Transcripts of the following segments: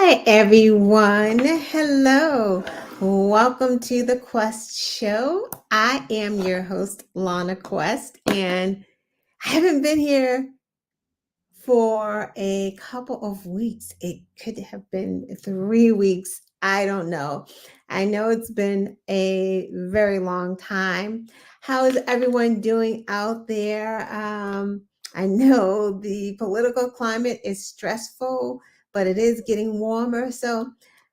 Hi, everyone. Hello. Welcome to the Quest Show. I am your host, Lana Quest, and I haven't been here for a couple of weeks. It could have been 3 weeks. I don't know. I know it's been a very long time. How is everyone doing out there? I know the political climate is stressful, but it is getting warmer. So,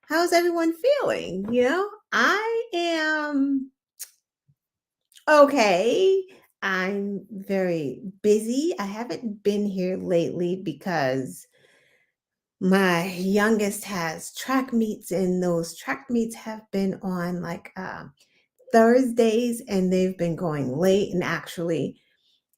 how's everyone feeling? I am okay. I'm very busy. I haven't been here lately because my youngest has track meets, and those track meets have been on like Thursdays, and they've been going late. And actually,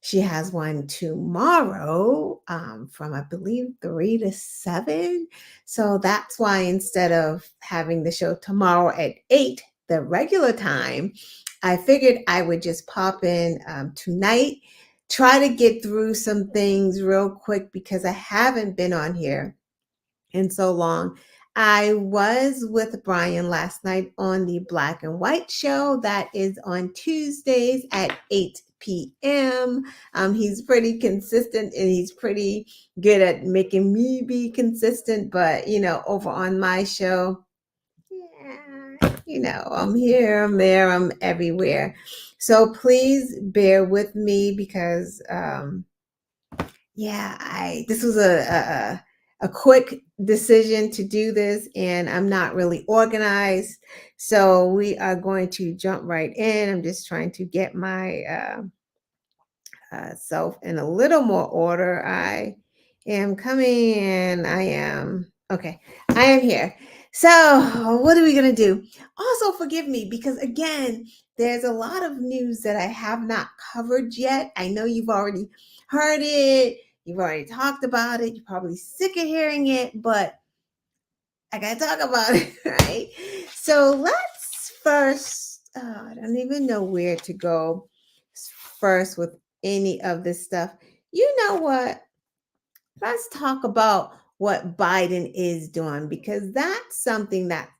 she has one tomorrow from, I believe, 3 to 7. So that's why instead of having the show tomorrow at 8, the regular time, I figured I would just pop in tonight, try to get through some things real quick because I haven't been on here in so long. I was with Brian last night on the Black and White show that is on Tuesdays at 8 p.m. He's pretty consistent and he's pretty good at making me be consistent. But, over on my show, yeah, I'm here, I'm there, I'm everywhere. So please bear with me because, this was a quick decision to do this, and I'm not really organized. So we are going to jump right in. I'm just trying to get my self in a little more order. I am coming and I am okay. I am here. So, what are we going to do? Also, forgive me because, again, there's a lot of news that I have not covered yet. I know you've already heard it, you've already talked about it, you're probably sick of hearing it, but I got to talk about it, right? So, let's first, I don't even know where to go first with any of this stuff. You know what? Let's talk about what Biden is doing because that's something that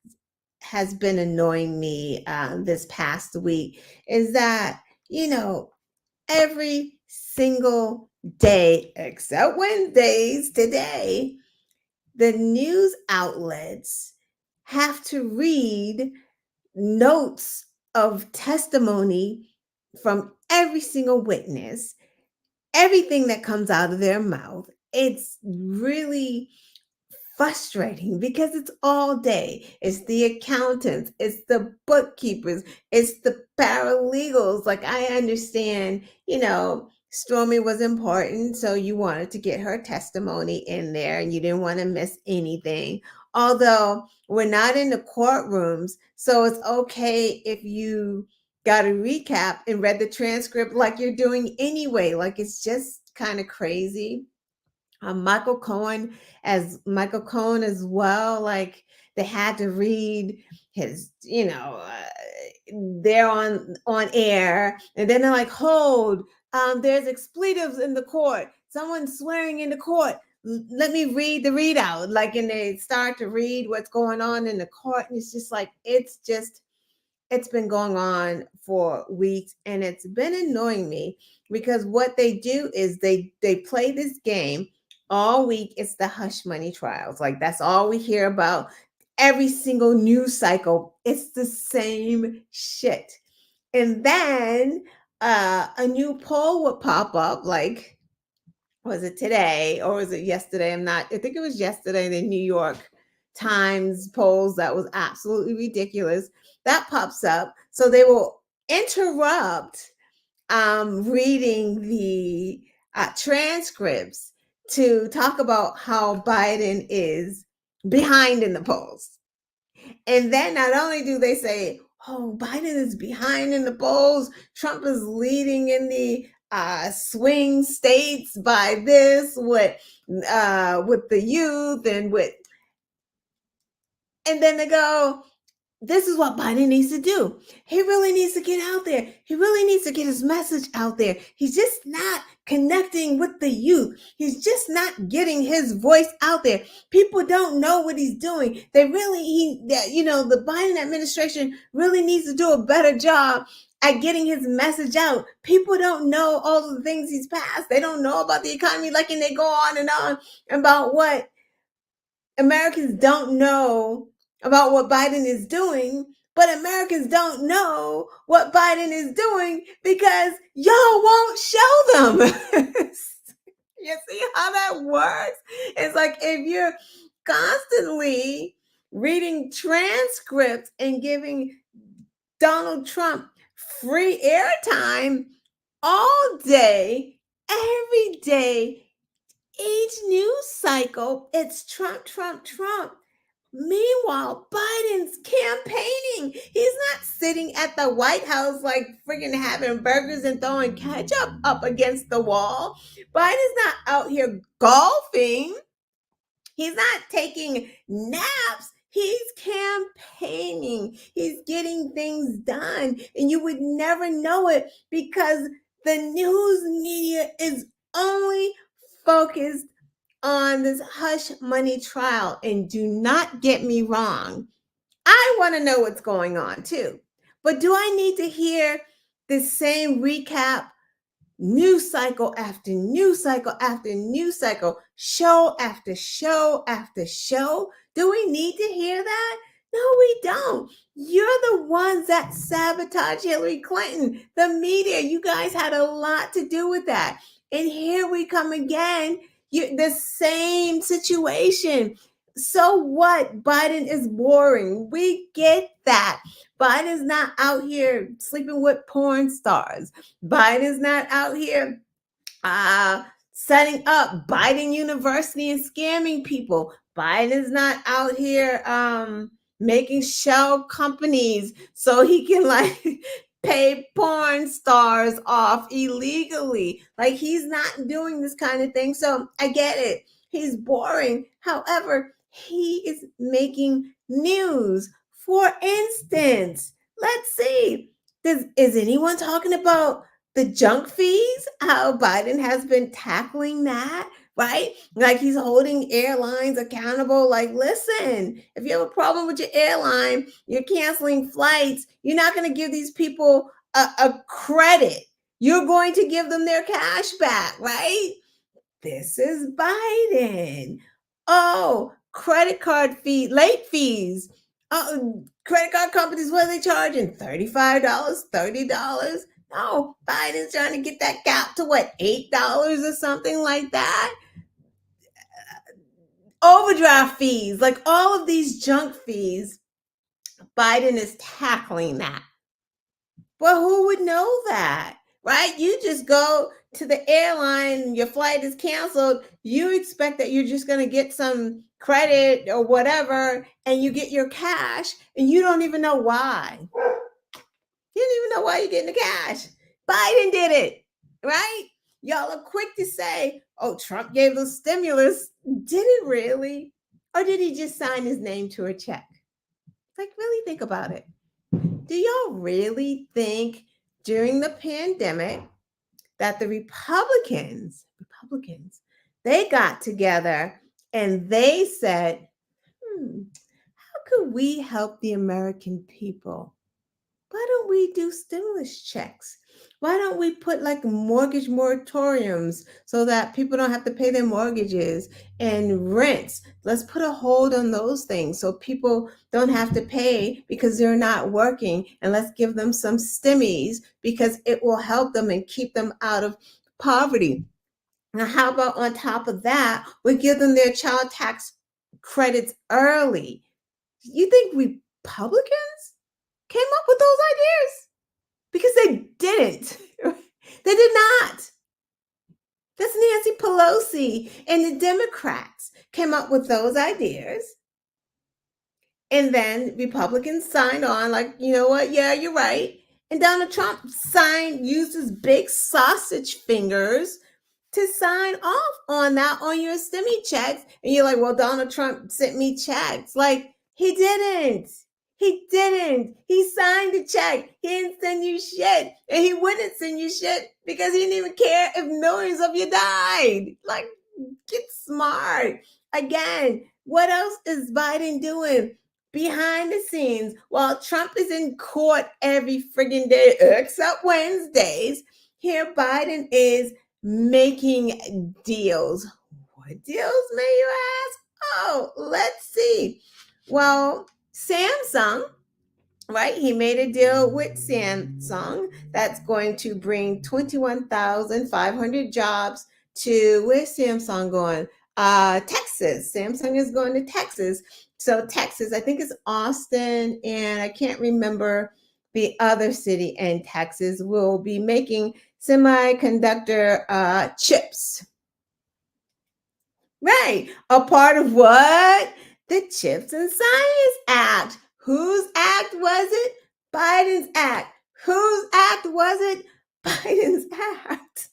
has been annoying me this past week is that, every single day, except Wednesdays today, the news outlets have to read notes of testimony from every single witness, everything that comes out of their mouth. It's really frustrating because it's all day. It's the accountants, it's the bookkeepers, it's the paralegals. Like, I understand, Stormy was important, so you wanted to get her testimony in there and you didn't want to miss anything. Although we're not in the courtrooms, so it's okay if you got a recap and read the transcript like you're doing anyway. Like, it's just kind of crazy. Michael Cohen as well. Like, they had to read his, they're on air, and then they're like, hold, there's expletives in the court. Someone's swearing in the court. Let me read the readout. Like, and they start to read what's going on in the court, and it's just like it's been going on for weeks, and it's been annoying me because what they do is they play this game all week. It's the hush money trials. Like, that's all we hear about. Every single news cycle, it's the same shit. And then a new poll would pop up, like, was it today or was it yesterday? I think it was yesterday. The New York Times polls that was absolutely ridiculous. That pops up. So they will interrupt reading the transcripts to talk about how Biden is behind in the polls. And then not only do they say, oh, Biden is behind in the polls, Trump is leading in the swing states by this with the youth and then they go, this is what Biden needs to do. He really needs to get out there. He really needs to get his message out there. He's just not connecting with the youth. He's just not getting his voice out there. People don't know what he's doing. The Biden administration really needs to do a better job at getting his message out. People don't know all of the things he's passed. They don't know about the economy, and they go on and on about what Americans don't know about what Biden is doing, but Americans don't know what Biden is doing because y'all won't show them. You see how that works? It's like if you're constantly reading transcripts and giving Donald Trump free airtime all day, every day, each news cycle, it's Trump, Trump, Trump. Meanwhile, Biden's campaigning. He's not sitting at the White House freaking having burgers and throwing ketchup up against the wall. Biden's not out here golfing. He's not taking naps. He's campaigning. He's getting things done. And you would never know it because the news media is only focused on this hush money trial. And do not get me wrong, I want to know what's going on too. But do I need to hear the same recap, news cycle after news cycle after news cycle, show after show after show? Do we need to hear that? No, we don't. You're the ones that sabotage Hillary Clinton. The media, you guys had a lot to do with that. And here we come again. The same situation. So what? Biden is boring. We get that. Biden's not out here sleeping with porn stars. Biden's not out here setting up Biden University and scamming people. Biden's not out here making shell companies so he can pay porn stars off illegally. He's not doing this kind of thing. So I get it. He's boring. However, he is making news. For instance, let's see. Is anyone talking about the junk fees? How Biden has been tackling that, right? He's holding airlines accountable. Listen, if you have a problem with your airline, you're canceling flights, you're not going to give these people a credit. You're going to give them their cash back, right? This is Biden. Oh, credit card fee, late fees. Credit card companies, what are they charging? $35, $30? No, Biden's trying to get that gap to what, $8 or something like that? Overdraft fees, all of these junk fees, Biden is tackling that. But who would know that, right? You just go to the airline, your flight is canceled. You expect that you're just going to get some credit or whatever, and you get your cash, and you don't even know why. You don't even know why you're getting the cash. Biden did it, right? Y'all are quick to say, oh, Trump gave the stimulus. Did it really? Or did he just sign his name to a check? Really think about it. Do y'all really think during the pandemic that the Republicans, they got together and they said, how could we help the American people? Why don't we do stimulus checks? Why don't we put mortgage moratoriums so that people don't have to pay their mortgages and rents? Let's put a hold on those things so people don't have to pay because they're not working. And let's give them some stimmies because it will help them and keep them out of poverty. Now, how about on top of that, we give them their child tax credits early? You think Republicans came up with those ideas? Because they didn't. They did not. That's Nancy Pelosi and the Democrats came up with those ideas. And then Republicans signed on you know what? Yeah, you're right. And Donald Trump used his big sausage fingers to sign off on that on your stimmy checks. And you're well, Donald Trump sent me checks. He didn't. He didn't. He signed the check. He didn't send you shit. And he wouldn't send you shit because he didn't even care if millions of you died. Like, get smart. Again, what else is Biden doing behind the scenes while Trump is in court every friggin' day except Wednesdays? Here, Biden is making deals. What deals, may you ask? Oh, let's see. Well, Samsung, right? He made a deal with Samsung that's going to bring 21,500 jobs to, where's Samsung going? Texas. Samsung is going to Texas. So Texas, I think it's Austin, and I can't remember the other city in Texas, will be making semiconductor chips. Right. A part of what? The Chips and Science Act. Whose act was it? Biden's act. Whose act was it? Biden's act.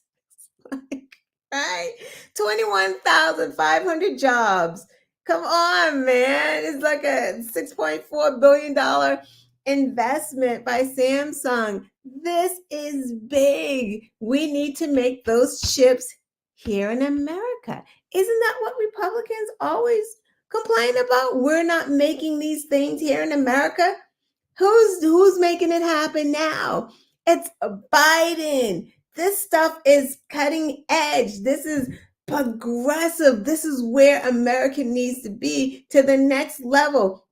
Right? 21,500 jobs. Come on, man. It's like a $6.4 billion investment by Samsung. This is big. We need to make those chips here in America. Isn't that what Republicans always complain about? We're not making these things here in America. Who's making it happen now? It's Biden. This stuff is cutting edge. This is progressive. This is where America needs to be, to the next level.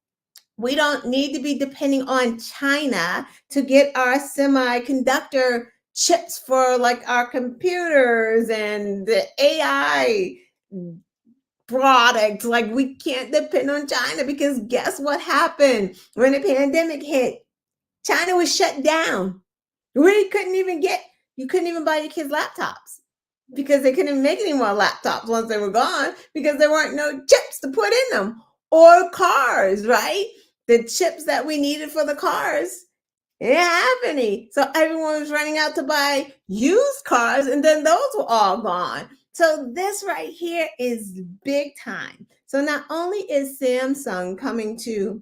We don't need to be depending on China to get our semiconductor chips for like our computers and the AI products. Like, we can't depend on China, because guess what happened when the pandemic hit? China was shut down. You couldn't even buy your kids laptops because they couldn't make any more laptops once they were gone, because there weren't no chips to put in them. Or cars, right? The chips that we needed for the cars, it didn't have any. So everyone was running out to buy used cars, and then those were all gone. So this right here is big time. So not only is Samsung coming to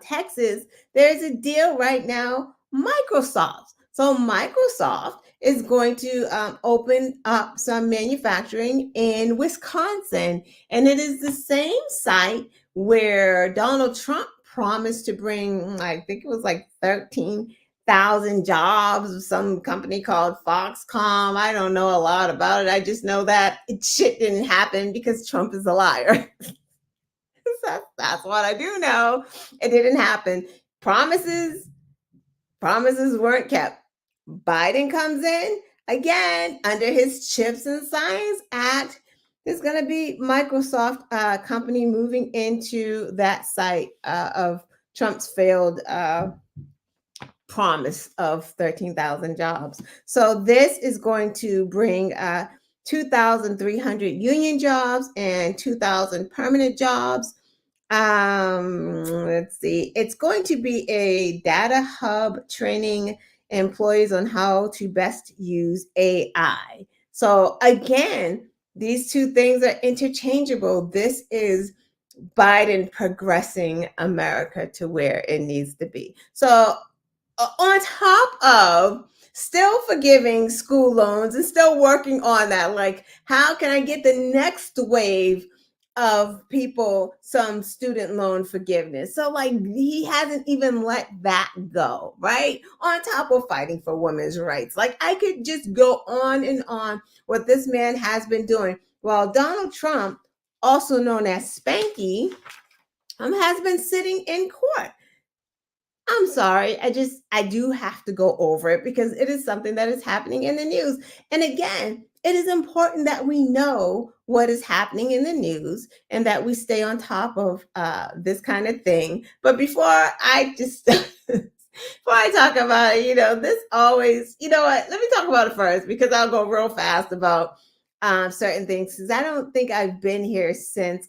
Texas, there's a deal right now, Microsoft. So Microsoft is going to open up some manufacturing in Wisconsin, and it is the same site where Donald Trump promised to bring, I think it was like 13,000 jobs of some company called Foxconn. I don't know a lot about it. I just know that shit didn't happen because Trump is a liar. That's what I do know. It didn't happen. Promises weren't kept. Biden comes in again under his Chips and Science Act. There's going to be Microsoft company moving into that site of Trump's failed promise of 13,000 jobs. So this is going to bring 2,300 union jobs and 2,000 permanent jobs. Let's see. It's going to be a data hub training employees on how to best use AI. So again, these two things are interchangeable. This is Biden progressing America to where it needs to be. So on top of still forgiving school loans and still working on that, like, how can I get the next wave of people some student loan forgiveness? So like, he hasn't even let that go, right? On top of fighting for women's rights. Like, I could just go on and on what this man has been doing, while Donald Trump, also known as Spanky, has been sitting in court. I'm sorry. I do have to go over it because it is something that is happening in the news. And again, it is important that we know what is happening in the news and that we stay on top of this kind of thing. But before I just, before I talk about it, this always, you know what? Let me talk about it first, because I'll go real fast about certain things, because I don't think I've been here since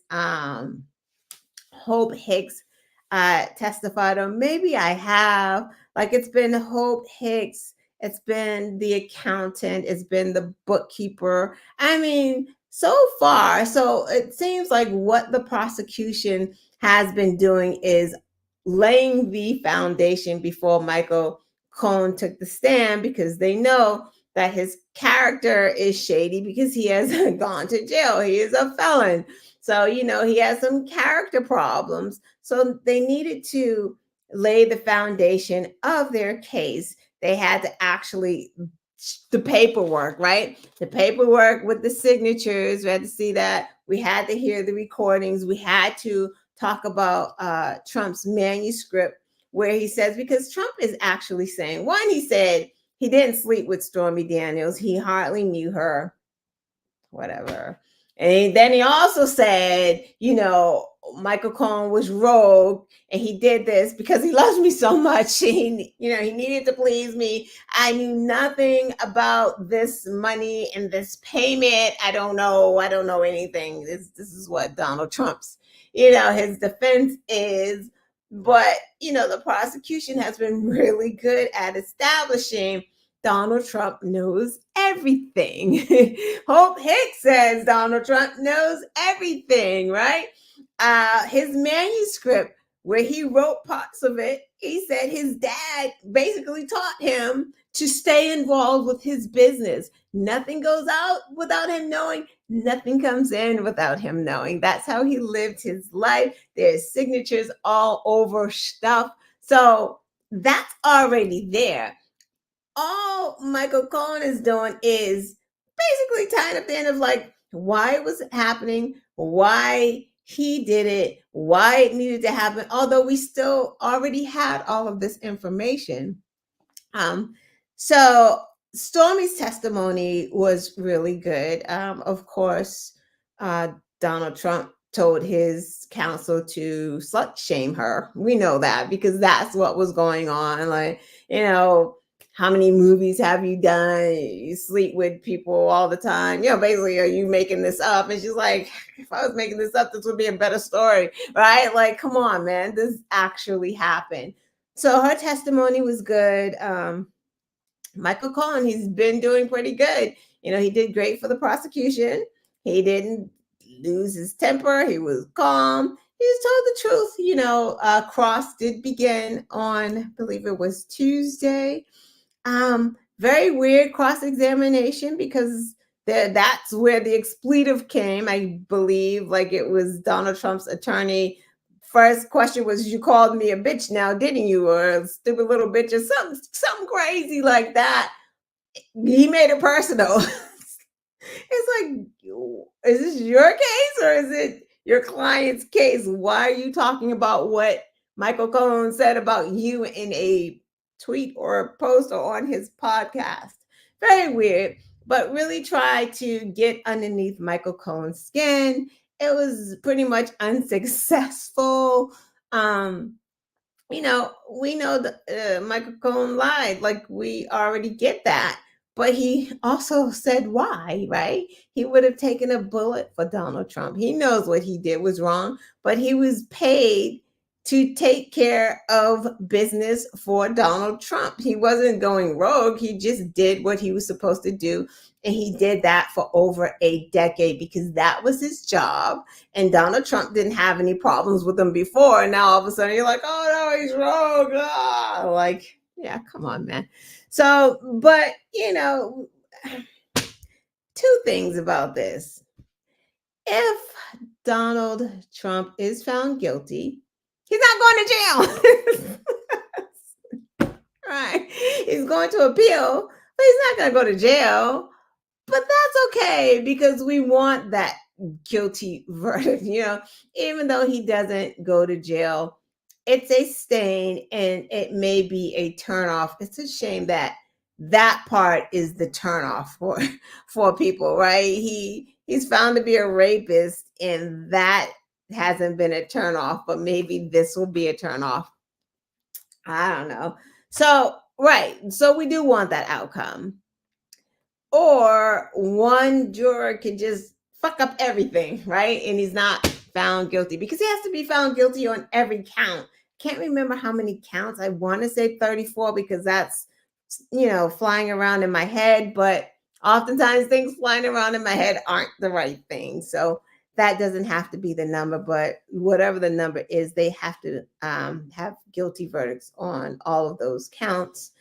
Hope Hicks testified, or maybe I have. Like, it's been Hope Hicks, it's been the accountant, it's been the bookkeeper. I mean, so far, so it seems like what the prosecution has been doing is laying the foundation before Michael Cohen took the stand, because they know that his character is shady because he has gone to jail. He is a felon. So, he has some character problems. So they needed to lay the foundation of their case. They had to actually, the paperwork, right? The paperwork with the signatures. We had to see that. We had to hear the recordings. We had to talk about Trump's manuscript, where he says, because Trump is actually saying, one, he said he didn't sleep with Stormy Daniels. He hardly knew her, whatever. And then he also said, Michael Cohen was rogue and he did this because he loves me so much. He needed to please me. I knew nothing about this money and this payment. I don't know anything. This is what Donald Trump's, his defense is. But, the prosecution has been really good at establishing Donald Trump knows everything. Hope Hicks says Donald Trump knows everything, right? His manuscript, where he wrote parts of it, he said his dad basically taught him to stay involved with his business. Nothing goes out without him knowing. Nothing comes in without him knowing. That's how he lived his life. There's signatures all over stuff. So that's already there. All Michael Cohen is doing is basically tying up the end of like why it was happening, why he did it, why it needed to happen, although we still already had all of this information. So Stormy's testimony was really good. Of course, Donald Trump told his counsel to slut shame her. We know that because that's what was going on. Like, how many movies have you done? You sleep with people all the time. Basically, are you making this up? And she's like, if I was making this up, this would be a better story, right? Like, come on, man, this actually happened. So her testimony was good. Michael Cohen, he's been doing pretty good. He did great for the prosecution. He didn't lose his temper. He was calm. He just told the truth. Cross did begin on, I believe it was Tuesday. Very weird cross-examination because that's where the expletive came, I believe. Like it was Donald Trump's attorney. First question was, you called me a bitch now, didn't you? Or a stupid little bitch or something crazy like that. He made it personal. It's like, is this your case or is it your client's case? Why are you talking about what Michael Cohen said about you in a tweet or a post or on his podcast? Very weird, but really try to get underneath Michael Cohen's skin. It was pretty much unsuccessful. We know that Michael Cohen lied. Like we already get that. But he also said why, right? He would have taken a bullet for Donald Trump. He knows what he did was wrong, but he was paid to take care of business for Donald Trump. He wasn't going rogue. He just did what he was supposed to do. And he did that for over a decade because that was his job. And Donald Trump didn't have any problems with him before. And now all of a sudden you're like, oh no, he's rogue. Like, yeah, come on, man. So, but, two things about this. If Donald Trump is found guilty, he's not going to jail. Right. He's going to appeal, but he's not going to go to jail. But that's okay because we want that guilty verdict, even though he doesn't go to jail. It's a stain and it may be a turnoff. It's a shame that part is the turnoff for people, right? He's found to be a rapist and that hasn't been a turnoff, but maybe this will be a turnoff. I don't know. So, right. So we do want that outcome. Or one juror can just fuck up everything, right? And he's not found guilty because he has to be found guilty on every count. Can't remember how many counts. I want to say 34 because that's, flying around in my head. But oftentimes things flying around in my head aren't the right thing. So that doesn't have to be the number, but whatever the number is, they have to have guilty verdicts on all of those counts.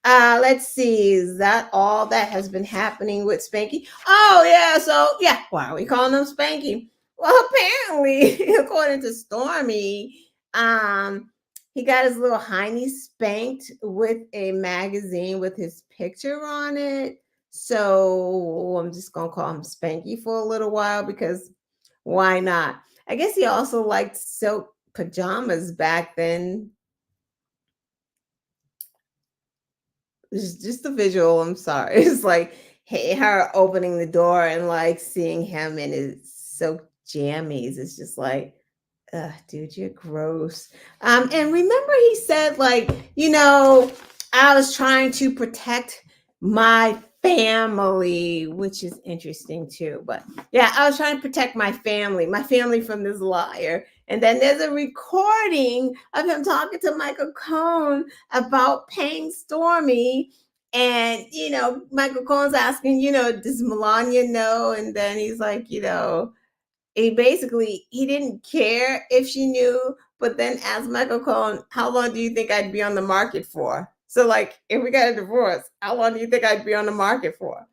Let's see. Is that all that has been happening with Spanky? Oh yeah. So yeah, why are we calling him Spanky? Well, apparently, according to Stormy, um, he got his little hiney spanked with a magazine with his picture on it. So I'm just gonna call him Spanky for a little while because why not? I guess he also liked silk pajamas back then. It's just the visual. I'm sorry. It's like hey, her opening the door and like seeing him in his silk jammies. It's just like, ugh, dude, you're gross. And remember, he said, like, I was trying to protect my family, which is interesting too. But yeah, I was trying to protect my family from this liar. And then there's a recording of him talking to Michael Cohen about paying Stormy. And, Michael Cohen's asking, does Melania know? And then he's like, he didn't care if she knew, but then asked Michael Cohen, how long do you think I'd be on the market for? So, like, if we got a divorce, how long do you think I'd be on the market for?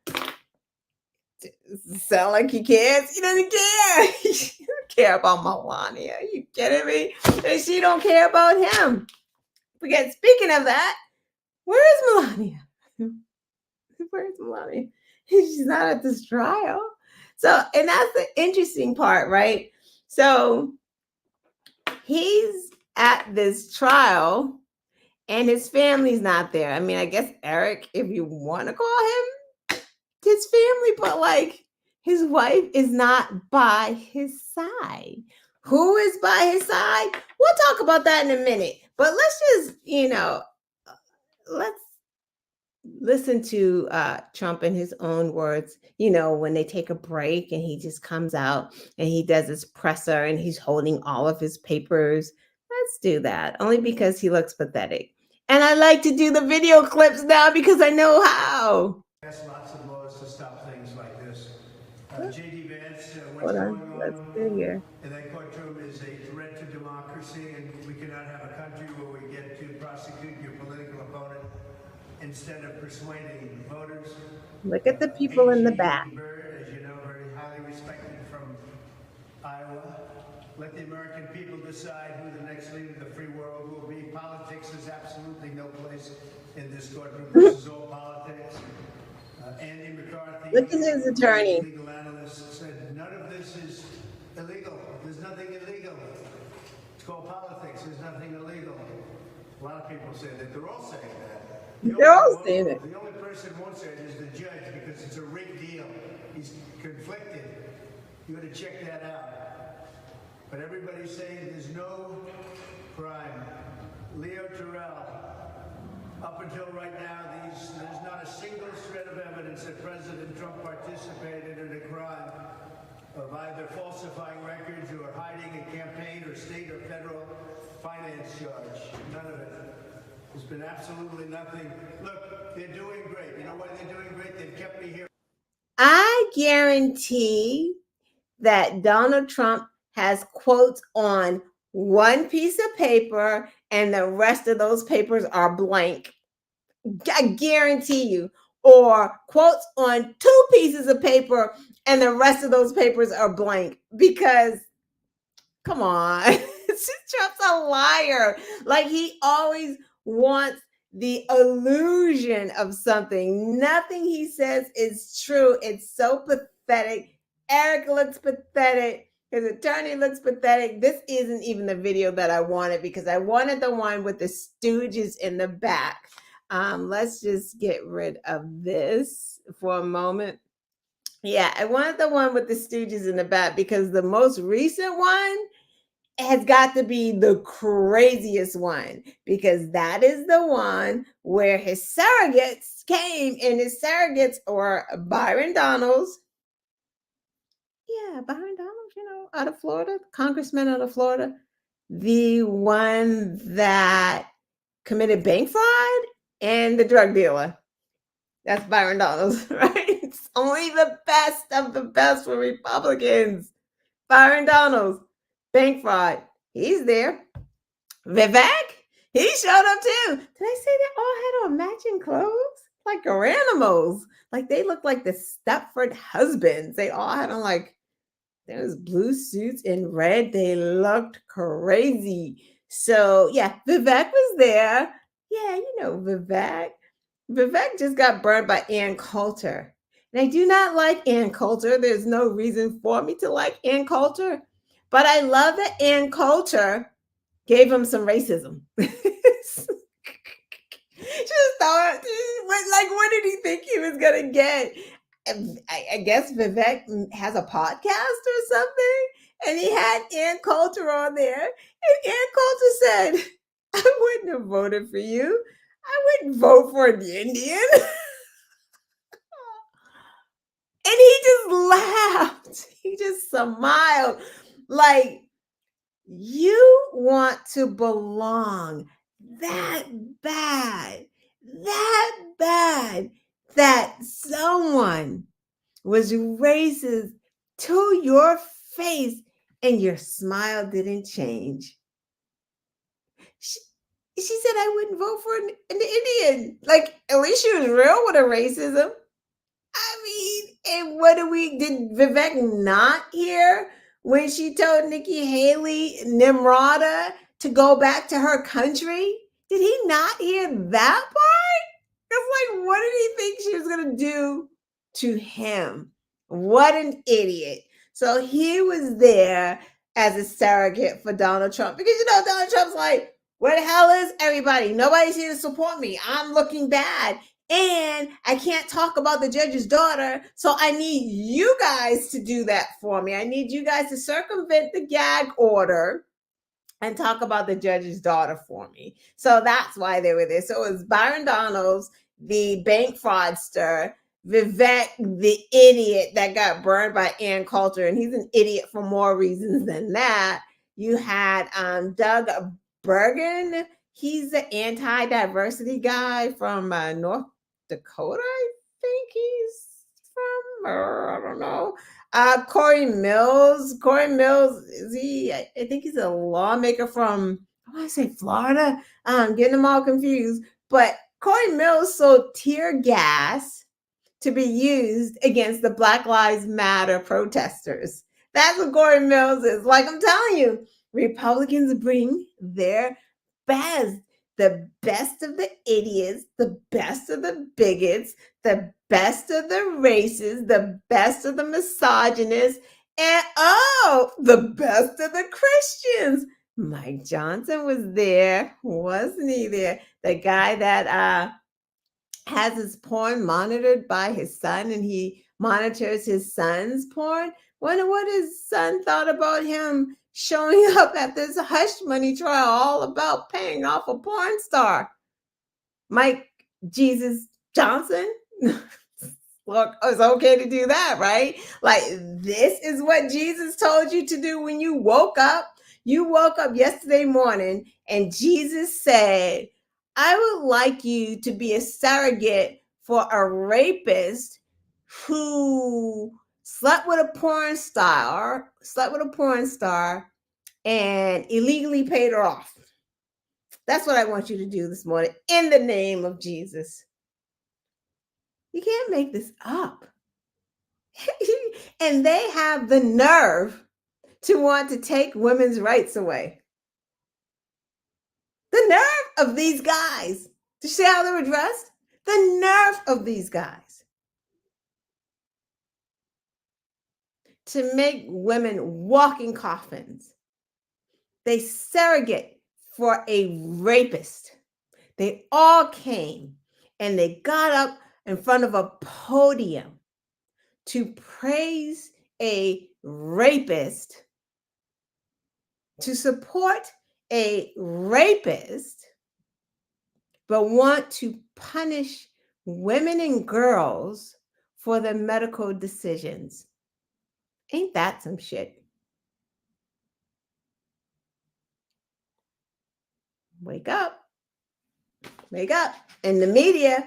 Sound like he cares? He doesn't care. He doesn't care about Melania. Are you kidding me? And she don't care about him. Forget. Speaking of that, where is Melania? Where's Melania? She's not at this trial. So, and that's the interesting part, right? So he's at this trial and his family's not there. I mean, I guess Eric, if you want to call him his family, but like his wife is not by his side. Who is by his side? We'll talk about that in a minute. But let's just, let's listen to Trump in his own words, when they take a break and he just comes out and he does his presser and he's holding all of his papers. Let's do that only because he looks pathetic. And I like to do the video clips now because I know how. There's lots of laws to stop things like this. J.D. Vance, Hold what's on. going Let's on see here. in that courtroom is a threat to democracy, and we cannot have a country where we get to prosecute your political opponent instead of persuading voters. Look at the people in the back. Bird, as you know, very highly respected from Iowa. Let the American people decide who the next leader of the free world will be. Politics is absolutely no place in this courtroom. This is all politics. Andy McCarthy, Look at his attorney. legal analyst, said none of this is illegal. There's nothing illegal. It's called politics. There's nothing illegal. A lot of people say that. They're all saying that. They're all saying it. The only person who won't say it is the judge because it's a rigged deal. He's conflicted. You got to check that out. But everybody's saying there's no crime. Leo Terrell, up until right now, there's not a single shred of evidence that President Trump participated in a crime of either falsifying records or hiding a campaign or state or federal finance charge. None of it. There's been absolutely nothing. Look, they're doing great. You know why they're doing great? They've kept me here. I guarantee that Donald Trump has quotes on one piece of paper and the rest of those papers are blank. I guarantee you. Or quotes on two pieces of paper and the rest of those papers are blank because come on. Trump's a liar. Like he always wants the illusion of something. Nothing he says is true. It's so pathetic. Eric looks pathetic. His attorney looks pathetic. This isn't even the video that I wanted because I wanted the one with the stooges in the back. Let's just get rid of this for a moment. Yeah, I wanted the one with the stooges in the back because the most recent one has got to be the craziest one because that is the one where his surrogates came and his surrogates were Byron Donalds. Yeah, Byron Donalds, out of Florida, congressman out of Florida, the one that committed bank fraud and the drug dealer. That's Byron Donalds, right? It's only the best of the best for Republicans. Byron Donalds, bank fraud. He's there. Vivek, he showed up too. Did I say they all had on matching clothes? Like animals. Like they looked like the Stepford husbands. They all had on like those blue suits in red. They looked crazy. So yeah, Vivek was there. Yeah, you know Vivek. Vivek just got burned by Ann Coulter. And I do not like Ann Coulter. There's no reason for me to like Ann Coulter. But I love that Ann Coulter gave him some racism. Just thought, what did he think he was going to get? I guess Vivek has a podcast or something. And he had Ann Coulter on there. And Ann Coulter said, I wouldn't have voted for you. I wouldn't vote for an Indian. And he just laughed. He just smiled. Like, you want to belong that bad, that someone was racist to your face and your smile didn't change. She said, I wouldn't vote for an Indian. Like, at least she was real with her racism. I mean, and did Vivek not hear when she told Nikki Haley, Nimrata, to go back to her country? Did he not hear that part? It's like, what did he think she was going to do to him? What an idiot. So he was there as a surrogate for Donald Trump because, Donald Trump's like, where the hell is everybody? Nobody's here to support me. I'm looking bad. And I can't talk about the judge's daughter. So I need you guys to do that for me. I need you guys to circumvent the gag order and talk about the judge's daughter for me. So that's why they were there. So it was Byron Donalds, the bank fraudster, Vivek, the idiot that got burned by Ann Coulter. And he's an idiot for more reasons than that. You had Doug Bergen. He's the anti-diversity guy from North Dakota, I think he's from, or I don't know. Corey Mills. Corey Mills, is he? I think he's a lawmaker from, I want to say Florida. I'm getting them all confused. But Corey Mills sold tear gas to be used against the Black Lives Matter protesters. That's what Corey Mills is. Like I'm telling you, Republicans bring their best, the best of the idiots, the best of the bigots, the best of the races, the best of the misogynists, and the best of the Christians. Mike Johnson was there, wasn't he there? The guy that has his porn monitored by his son, and he monitors his son's porn. Wonder what his son thought about him showing up at this hush money trial all about paying off a porn star. Mike Jesus Johnson. Look, it's okay to do that, right? Like, this is what Jesus told you to do when you woke up. You woke up yesterday morning and Jesus said, I would like you to be a surrogate for a rapist who slept with a porn star, and illegally paid her off. That's what I want you to do this morning in the name of Jesus. You can't make this up. And they have the nerve to want to take women's rights away. The nerve of these guys. Did you see how they were dressed? The nerve of these guys to make women walking coffins. They surrogate for a rapist. They all came and they got up in front of a podium to praise a rapist, to support a rapist, but want to punish women and girls for their medical decisions. Ain't that some shit? Wake up. Wake up. And the media,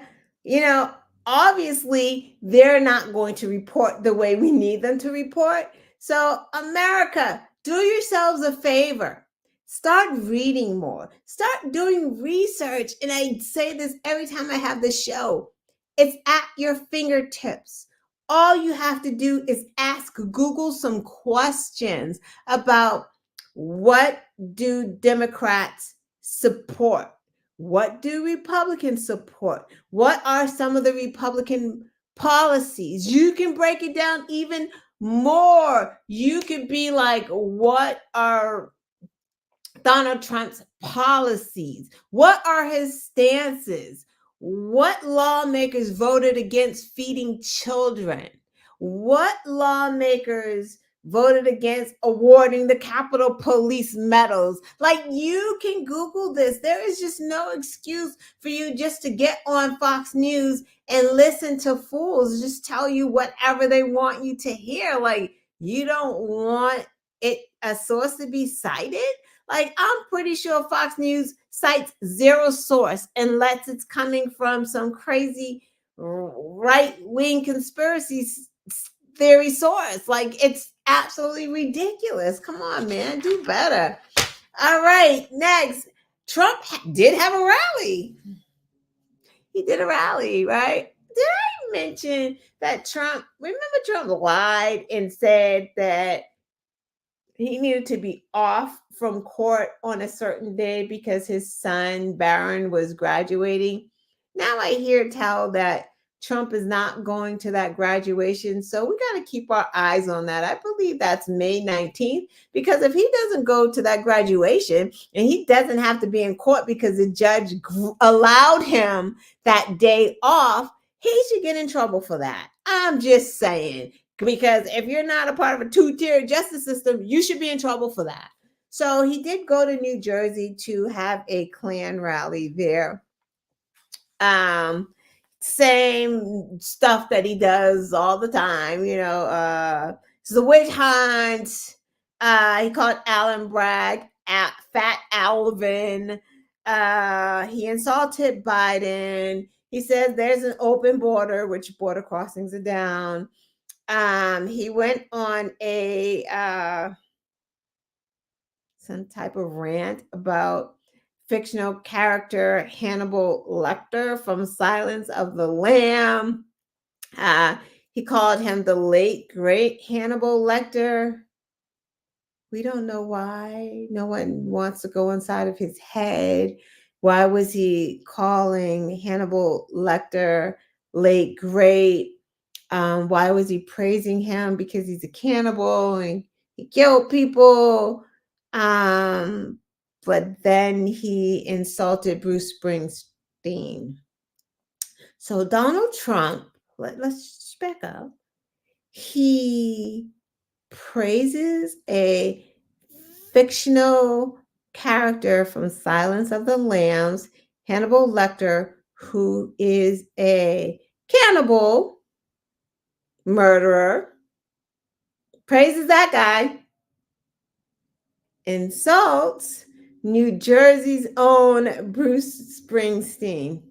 obviously they're not going to report the way we need them to report. So, America, do yourselves a favor. Start reading more. Start doing research. And I say this every time I have this show. It's at your fingertips. All you have to do is ask Google some questions about what do Democrats support? What do Republicans support? What are some of the Republican policies? You can break it down even more. You could be like, what are Donald Trump's policies? What are his stances? What lawmakers voted against feeding children? What lawmakers voted against awarding the Capitol Police medals? Like, you can Google this. There is just no excuse for you just to get on Fox News and listen to fools just tell you whatever they want you to hear. Like, you don't want a source to be cited? Like, I'm pretty sure Fox News cites zero source unless it's coming from some crazy right-wing conspiracy theory source. Like, it's absolutely ridiculous. Come on, man, do better. All right, next. Trump did have a rally. He did a rally, right? Did I mention that remember Trump lied and said that he needed to be off from court on a certain day because his son Barron was graduating? Now I hear tell that Trump is not going to that graduation. So we got to keep our eyes on that. I believe that's May 19th, because if he doesn't go to that graduation and he doesn't have to be in court because the judge allowed him that day off, he should get in trouble for that. I'm just saying. Because if you're not a part of a two-tier justice system, you should be in trouble for that. So he did go to New Jersey to have a Klan rally there. Same stuff that he does all the time, it's the witch hunt. He called Alan Bragg Fat Alvin. He insulted Biden. He says there's an open border, which border crossings are down. He went on some type of rant about fictional character Hannibal Lecter from Silence of the Lamb. He called him the late great Hannibal Lecter. We don't know why. No one wants to go inside of his head. Why was he calling Hannibal Lecter late great? Why was he praising him? Because he's a cannibal and he killed people. But then he insulted Bruce Springsteen. So Donald Trump, let's back up. He praises a fictional character from Silence of the Lambs, Hannibal Lecter, who is a cannibal, murderer, praises that guy, insults New Jersey's own Bruce Springsteen.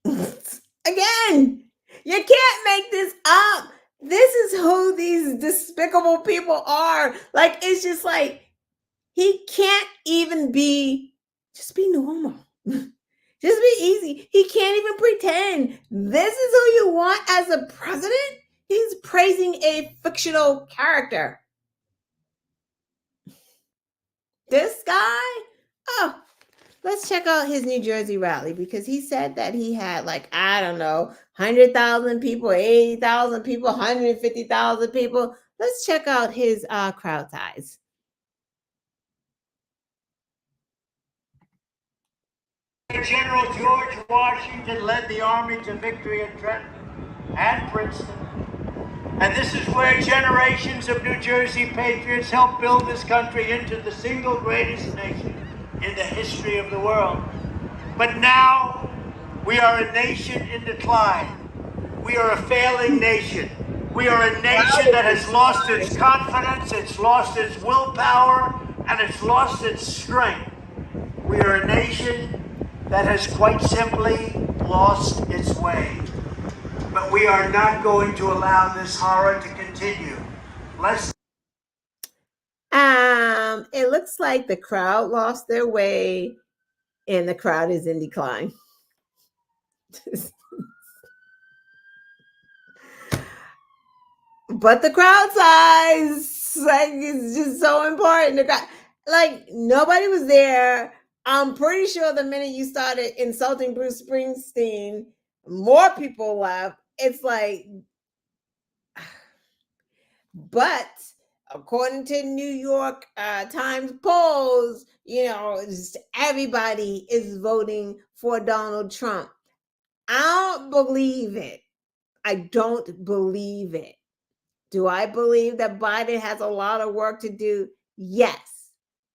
Again, you can't make this up. This is who these despicable people are. Like, it's just like, he can't even just be normal. Just be easy. He can't even pretend. This is who you want as a president? He's praising a fictional character. This guy? Oh, let's check out his New Jersey rally, because he said that he had 100,000 people, 80,000 people, 150,000 people. Let's check out his crowd size. General George Washington led the army to victory at Trenton and Princeton. And this is where generations of New Jersey patriots helped build this country into the single greatest nation in the history of the world. But now, we are a nation in decline. We are a failing nation. We are a nation that has lost its confidence, it's lost its willpower, and it's lost its strength. We are a nation that has quite simply lost its way. But we are not going to allow this horror to continue. continue. Let's. It looks like the crowd lost their way and the crowd is in decline. But the crowd size, like, is just so important. Like, nobody was there. I'm pretty sure the minute you started insulting Bruce Springsteen, more people left. It's like, but according to New York Times polls, everybody is voting for Donald Trump. I don't believe it. I don't believe it. Do I believe that Biden has a lot of work to do? Yes.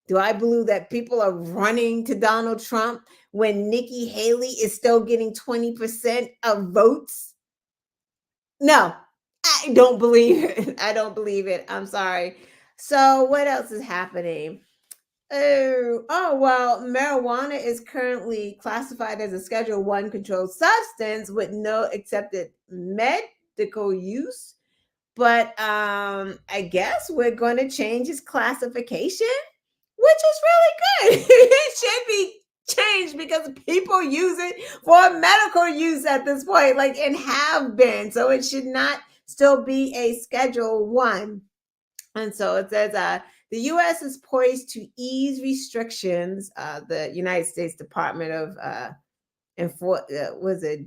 Do I believe that people are running to Donald Trump when Nikki Haley is still getting 20% of votes? No, I don't believe it. I don't believe it. I'm sorry. So, what else is happening? Well, marijuana is currently classified as a Schedule 1 controlled substance with no accepted medical use. But I guess we're going to change its classification, which is really good. It should be changed because people use it for medical use at this point, like, and have been. So it should not still be a Schedule 1. And so it says the U.S. is poised to ease restrictions. The United States Department of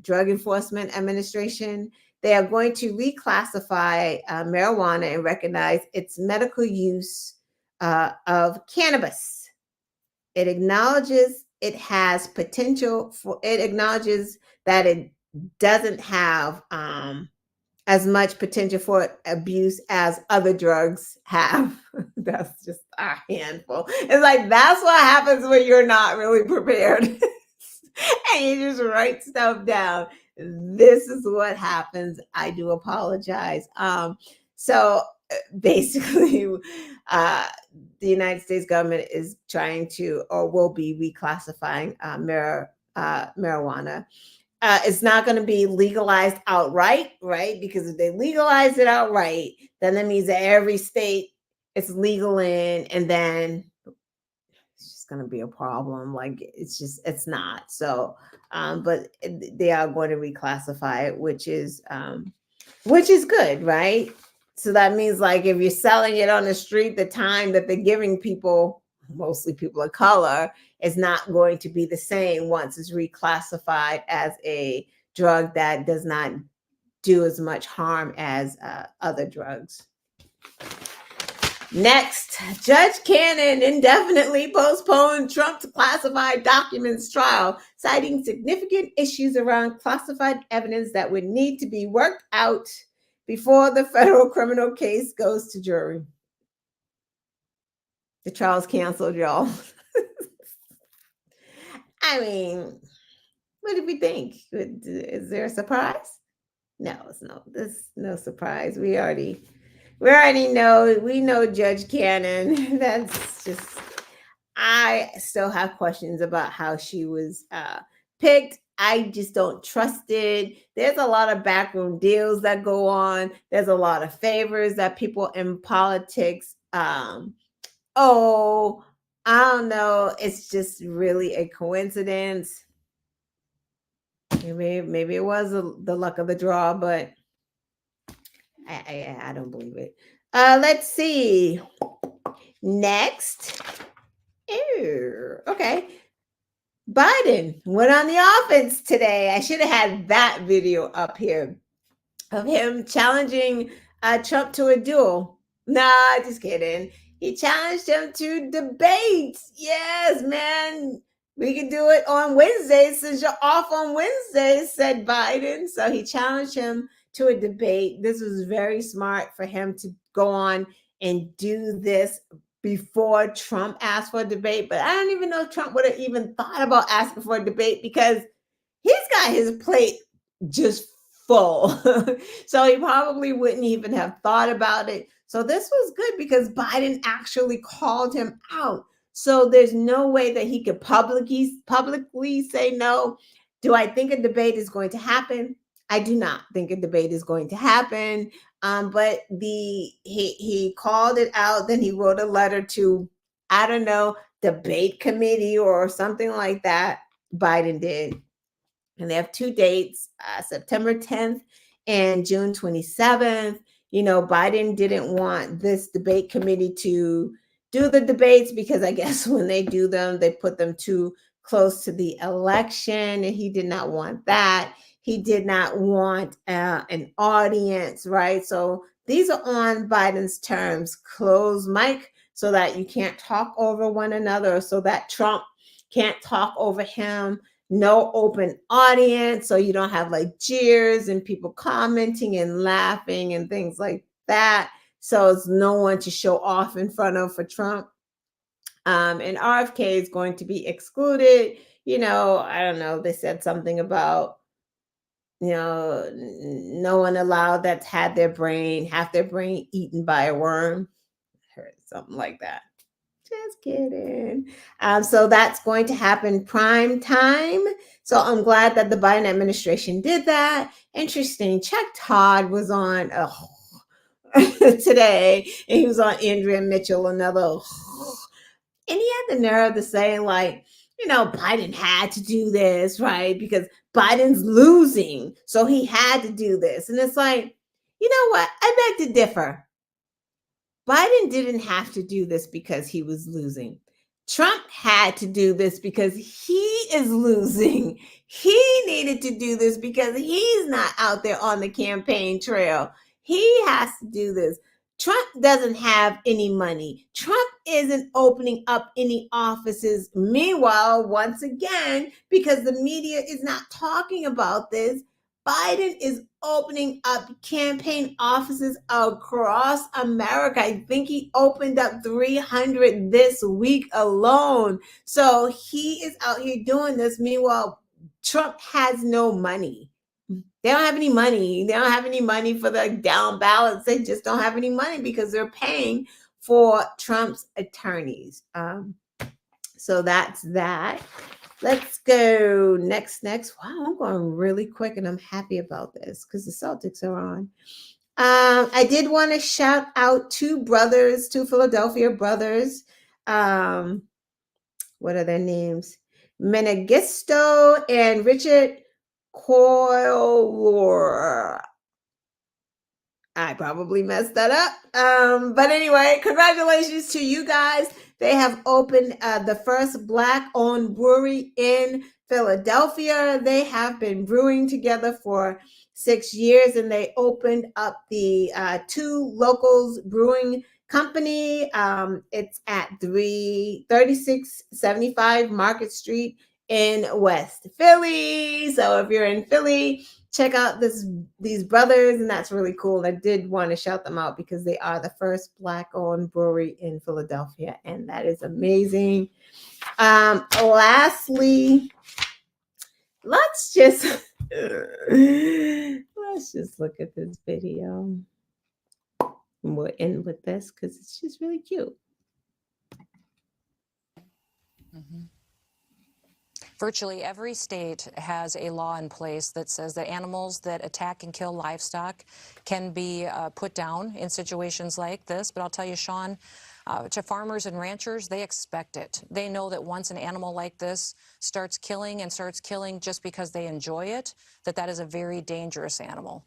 Drug Enforcement Administration. They are going to reclassify marijuana and recognize its medical use of cannabis. It acknowledges it has potential for. It acknowledges that it doesn't have as much potential for abuse as other drugs have. That's just a handful. It's like, that's what happens when you're not really prepared. And you just write stuff down. This is what happens. I do apologize. So basically, the United States government is trying to, or will be reclassifying marijuana. It's not going to be legalized outright, right? Because if they legalize it outright, then that means that every state it's legal in, and then it's just going to be a problem. Like, it's not. So, but they are going to reclassify it, which is good, right? So that means, like, if you're selling it on the street, the time that they're giving people, mostly people of color, is not going to be the same once it's reclassified as a drug that does not do as much harm as other drugs. Next, Judge Cannon indefinitely postponed Trump's classified documents trial, citing significant issues around classified evidence that would need to be worked out before the federal criminal case goes to jury. The trial's canceled, y'all. I mean, what did we think? Is there a surprise? No, there's no surprise. We already know. We know Judge Cannon. That's just, I still have questions about how she was picked. I just don't trust it. There's a lot of backroom deals that go on. There's a lot of favors that people in politics, I don't know. It's just really a coincidence. Maybe it was the luck of the draw, but I don't believe it. Let's see. Next. Okay. Biden went on the offense today. I should have had that video up here of him challenging Trump to a duel. Nah, just kidding. He challenged him to debate. Yes, man. We can do it on Wednesdays since you're off on Wednesdays, said Biden. So he challenged him to a debate. This was very smart for him to go on and do this before Trump asked for a debate. But I don't even know if Trump would have even thought about asking for a debate because he's got his plate just full. So he probably wouldn't even have thought about it. So this was good because Biden actually called him out. So there's no way that he could publicly say no. Do I think a debate is going to happen? I do not think a debate is going to happen. But he called it out. Then he wrote a letter to, I don't know, debate committee or something like that. Biden did, and they have two dates, September 10th and June 27th. Biden didn't want this debate committee to do the debates because I guess when they do them, they put them too close to the election, and he did not want that. He did not want an audience, right? So these are on Biden's terms, closed mic, so that you can't talk over one another, so that Trump can't talk over him. No open audience, so you don't have like jeers and people commenting and laughing and things like that. So it's no one to show off in front of for Trump. And RFK is going to be excluded. I don't know. They said something about, no one allowed that's had half their brain eaten by a worm. I heard something like that. Just kidding. So that's going to happen prime time. So I'm glad that the Biden administration did that. Interesting. Chuck Todd was on today, and he was on Andrea Mitchell, another, and he had the nerve to say, like, Biden had to do this, right? Because Biden's losing. So he had to do this. And it's like, you know what? I beg to differ. Biden didn't have to do this because he was losing. Trump had to do this because he is losing. He needed to do this because he's not out there on the campaign trail. He has to do this. Trump doesn't have any money. Trump isn't opening up any offices. Meanwhile, once again, because the media is not talking about this, Biden is opening up campaign offices across America. I think he opened up 300 this week alone. So he is out here doing this. Meanwhile, Trump has no money. They don't have any money. They don't have any money for the down ballots. They just don't have any money because they're paying for Trump's attorneys. So that's that. Let's go next. Wow, I'm going really quick, and I'm happy about this because the Celtics are on. I did want to shout out two Philadelphia brothers. What are their names? Menegisto and Richard Coyle. I probably messed that up. But anyway, congratulations to you guys. They have opened the first Black-owned brewery in Philadelphia. They have been brewing together for 6 years, and they opened up the Two Locals Brewing Company. It's at 3675 Market Street in West Philly. So if you're in Philly, check out these brothers, and that's really cool. I did want to shout them out because they are the first Black-owned brewery in Philadelphia, and that is amazing. Lastly, let's just look at this video. And we'll end with this because it's just really cute. Mm-hmm. Virtually every state has a law in place that says that animals that attack and kill livestock can be put down in situations like this. But I'll tell you, Sean, to farmers and ranchers, they expect it. They know that once an animal like this starts killing just because they enjoy it, that is a very dangerous animal.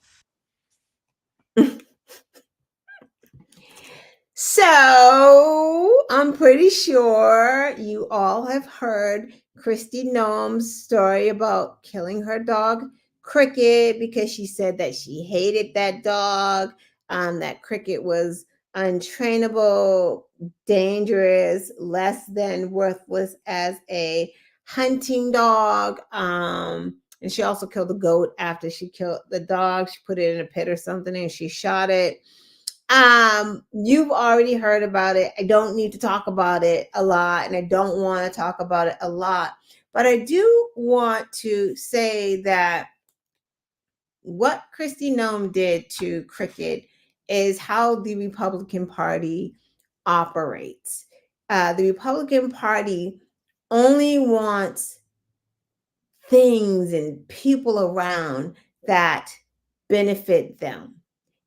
So I'm pretty sure you all have heard Kristi Noem's story about killing her dog Cricket because she said that she hated that dog, that Cricket was untrainable, dangerous, less than worthless as a hunting dog. And she also killed the goat after she killed the dog. She put it in a pit or something and she shot it. You've already heard about it. I don't need to talk about it a lot, and I don't want to talk about it a lot, but I do want to say that what Kristi Noem did to Cricket is how the Republican Party operates. The Republican Party only wants things and people around that benefit them.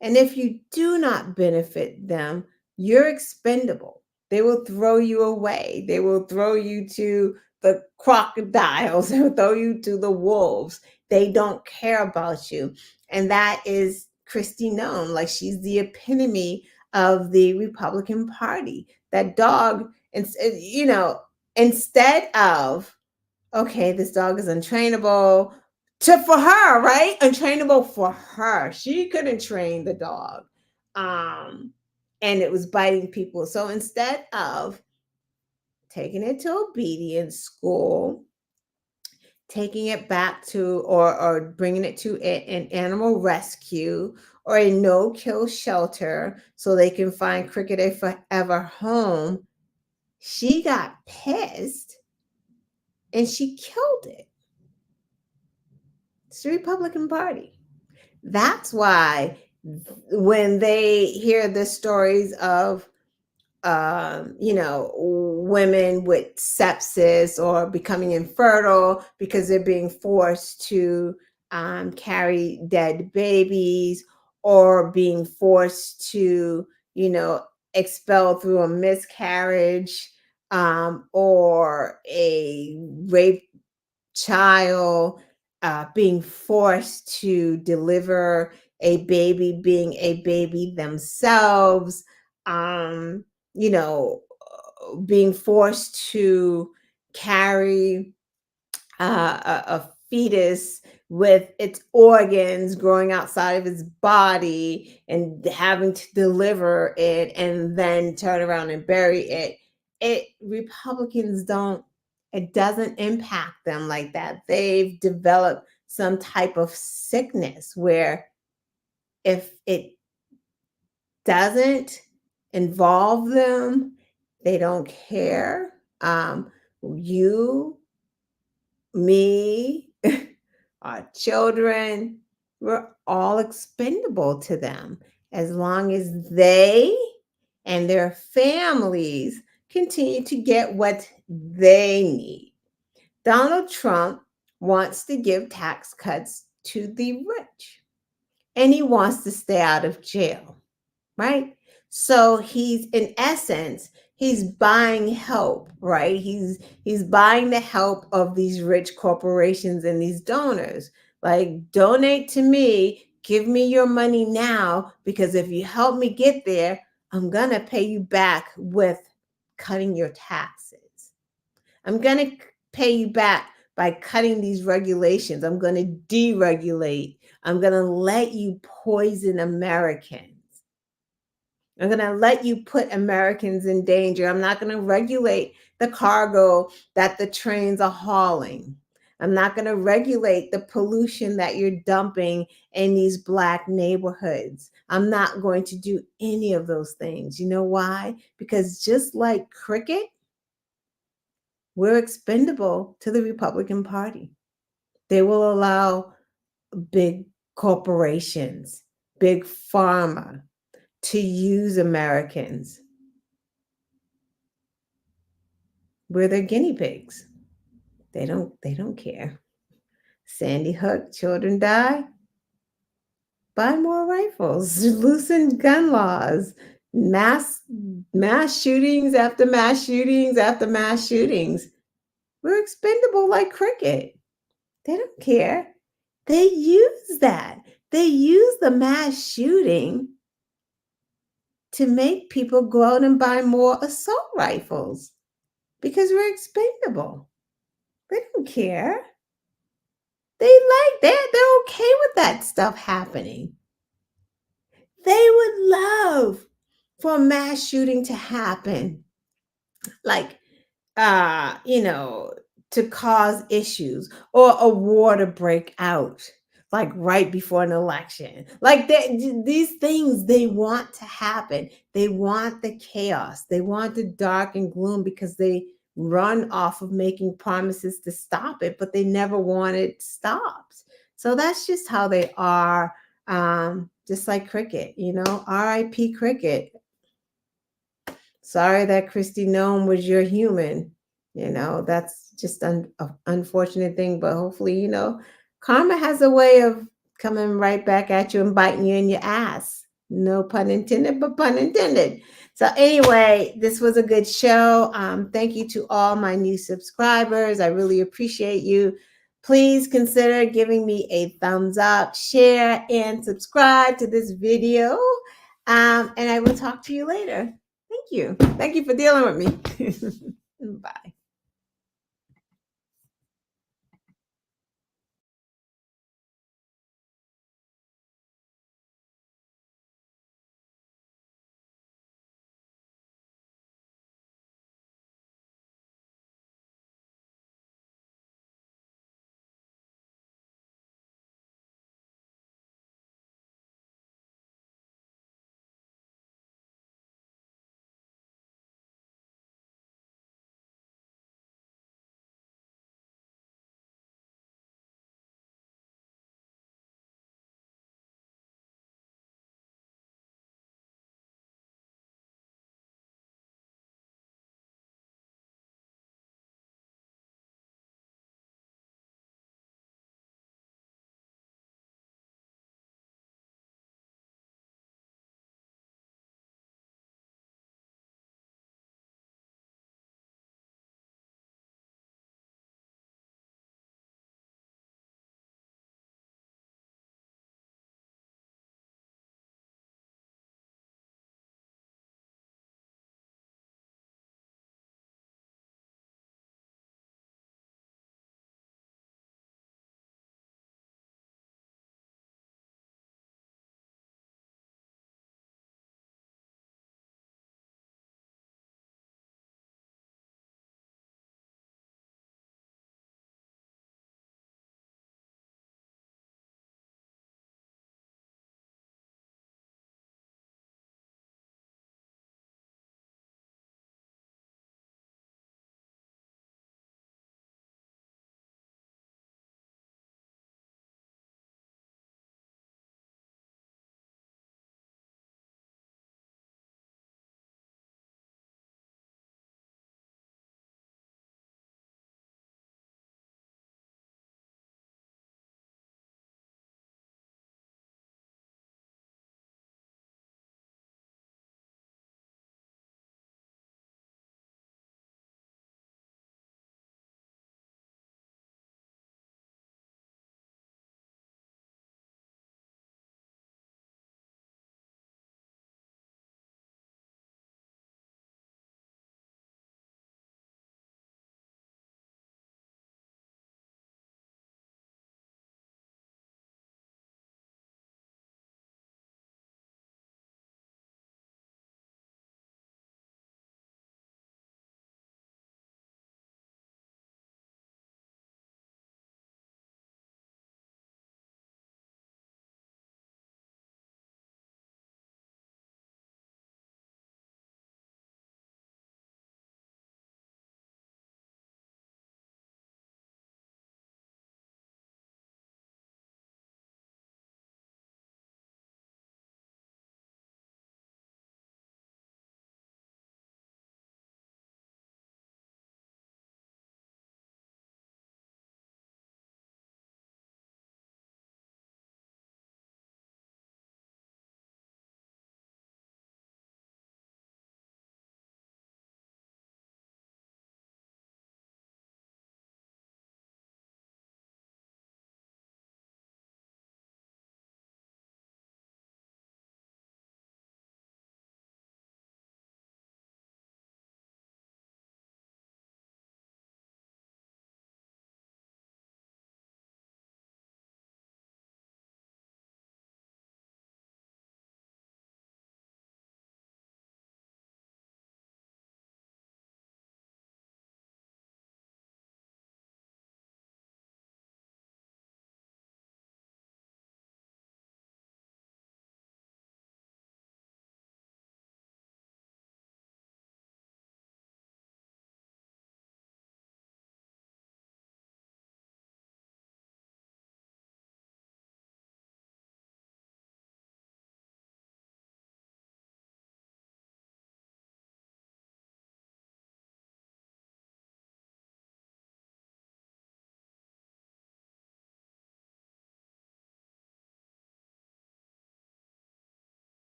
And if you do not benefit them, you're expendable. They will throw you away. They will throw you to the crocodiles. They will throw you to the wolves. They don't care about you. And that is Christy Nome. Like, she's the epitome of the Republican Party. That dog, instead of, okay, this dog is untrainable, for her, right? Untrainable for her. She couldn't train the dog. And it was biting people. So instead of taking it to obedience school, taking it back to, or bringing it to an animal rescue or a no-kill shelter so they can find Cricket a forever home, she got pissed and she killed it. It's the Republican Party. That's why when they hear the stories of, women with sepsis or becoming infertile because they're being forced to carry dead babies, or being forced to, expel through a miscarriage, or a rape child, being forced to deliver a baby, being a baby themselves, um, being forced to carry a fetus with its organs growing outside of its body and having to deliver it and then turn around and bury it. Republicans don't, it doesn't impact them like that. They've developed some type of sickness where if it doesn't involve them, they don't care. You, me, our children, we're all expendable to them as long as they and their families continue to get what they need. Donald Trump wants to give tax cuts to the rich, and he wants to stay out of jail, right? So he's, in essence, he's buying help, right? He's buying the help of these rich corporations and these donors. Like, donate to me, give me your money now, because if you help me get there, I'm gonna pay you back with cutting your taxes. I'm gonna pay you back by cutting these regulations. I'm gonna deregulate. I'm gonna let you poison Americans. I'm going to let you put Americans in danger. I'm not going to regulate the cargo that the trains are hauling. I'm not going to regulate the pollution that you're dumping in these Black neighborhoods. I'm not going to do any of those things. You know why? Because just like cricket, we're expendable to the Republican Party. They will allow big corporations, big pharma, to use Americans. We're their guinea pigs. They don't care. Sandy Hook, children die. Buy more rifles. Loosen gun laws. Mass shootings after mass shootings after mass shootings. We're expendable like cricket. They don't care. They use that. They use the mass shooting to make people go out and buy more assault rifles because we're expendable. They don't care. They're okay with that stuff happening. They would love for a mass shooting to happen, like to cause issues, or a war to break out, like right before an election. Like these things they want to happen. They want the chaos. They want the dark and gloom because they run off of making promises to stop it, but they never want it stopped. So that's just how they are. Just like cricket, R.I.P. cricket. Sorry that Christy Nome was your human. That's just an unfortunate thing, but hopefully, karma has a way of coming right back at you and biting you in your ass. No pun intended, but pun intended. So anyway, this was a good show. Thank you to all my new subscribers. I really appreciate you. Please consider giving me a thumbs up, share, and subscribe to this video. And I will talk to you later. Thank you. Thank you for dealing with me.